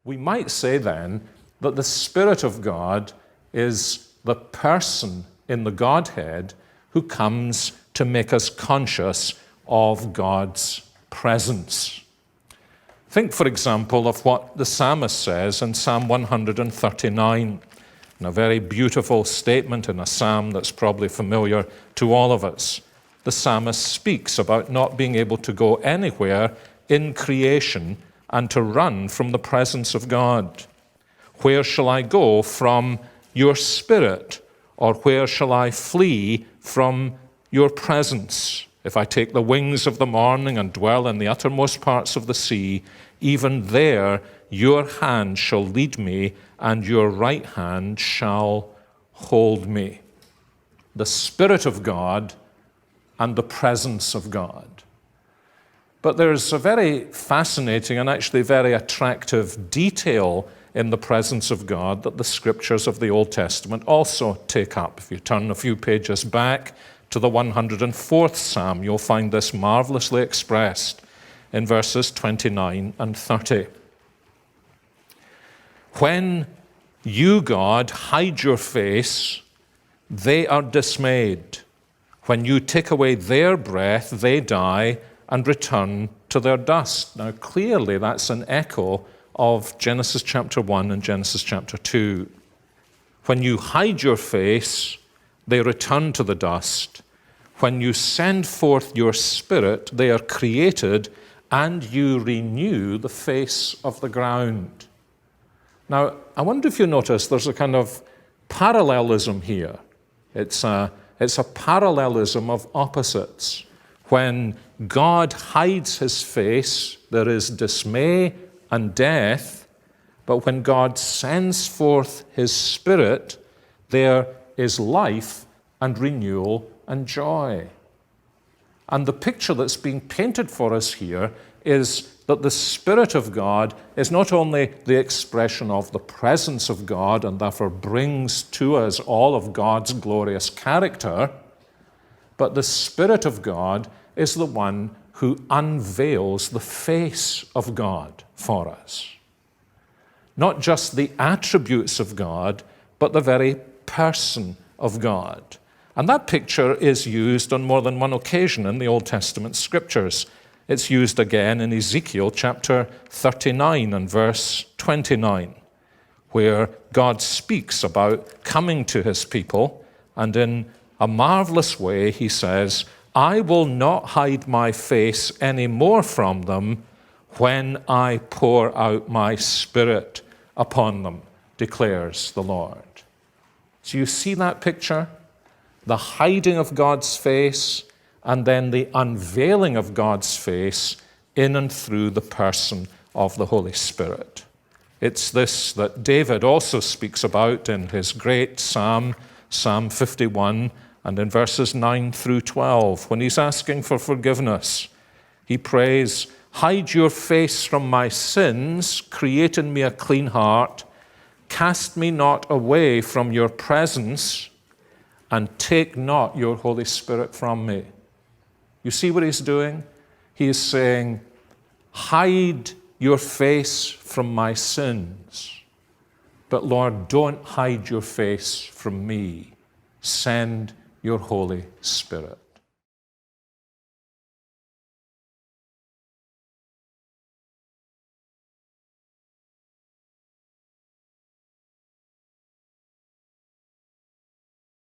We might say then that the Spirit of God is the person in the Godhead who comes to make us conscious of God's presence. Think, for example, of what the psalmist says in Psalm 139, in a very beautiful statement in a psalm that's probably familiar to all of us. The psalmist speaks about not being able to go anywhere in creation and to run from the presence of God. Where shall I go from your Spirit? Or where shall I flee from your presence? If I take the wings of the morning and dwell in the uttermost parts of the sea, even there your hand shall lead me, and your right hand shall hold me. The Spirit of God and the presence of God. But there's a very fascinating and actually very attractive detail in the presence of God that the scriptures of the Old Testament also take up. If you turn a few pages back to the 104th Psalm, you'll find this marvelously expressed in verses 29 and 30. When you, God, hide your face, they are dismayed. When you take away their breath, they die and return to their dust. Now, clearly, that's an echo of Genesis chapter 1 and Genesis chapter 2. When you hide your face, they return to the dust. When you send forth your Spirit, they are created, and you renew the face of the ground. Now, I wonder if you notice there's a kind of parallelism here. It's a parallelism of opposites. When God hides his face, there is dismay and death, but when God sends forth his Spirit, there is life and renewal and joy. And the picture that's being painted for us here is that the Spirit of God is not only the expression of the presence of God and therefore brings to us all of God's glorious character, but the Spirit of God is the one who unveils the face of God for us. Not just the attributes of God, but the very person of God. And that picture is used on more than one occasion in the Old Testament scriptures. It's used again in Ezekiel chapter 39 and verse 29, where God speaks about coming to his people, and in a marvelous way he says, I will not hide my face any more from them when I pour out my Spirit upon them, declares the Lord. So you see that picture? The hiding of God's face and then the unveiling of God's face in and through the person of the Holy Spirit. It's this that David also speaks about in his great psalm, Psalm 51, and in verses 9 through 12, when he's asking for forgiveness. He prays, hide your face from my sins, create in me a clean heart, cast me not away from your presence, and take not your Holy Spirit from me. You see what he's doing? He is saying, hide your face from my sins, but Lord, don't hide your face from me. Send your Holy Spirit.